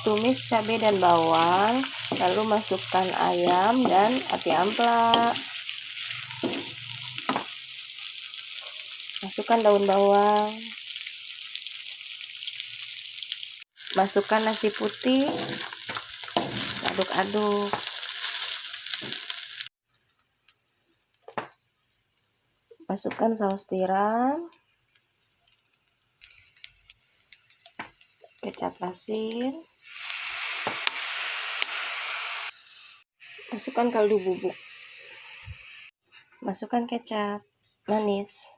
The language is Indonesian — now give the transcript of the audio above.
tumis cabai dan bawang, lalu masukkan ayam dan ati ampela. Masukkan daun bawang. Masukkan nasi putih. Aduk-aduk. Masukkan saus tiram, kecap asin, masukkan kaldu bubuk, masukkan kecap manis.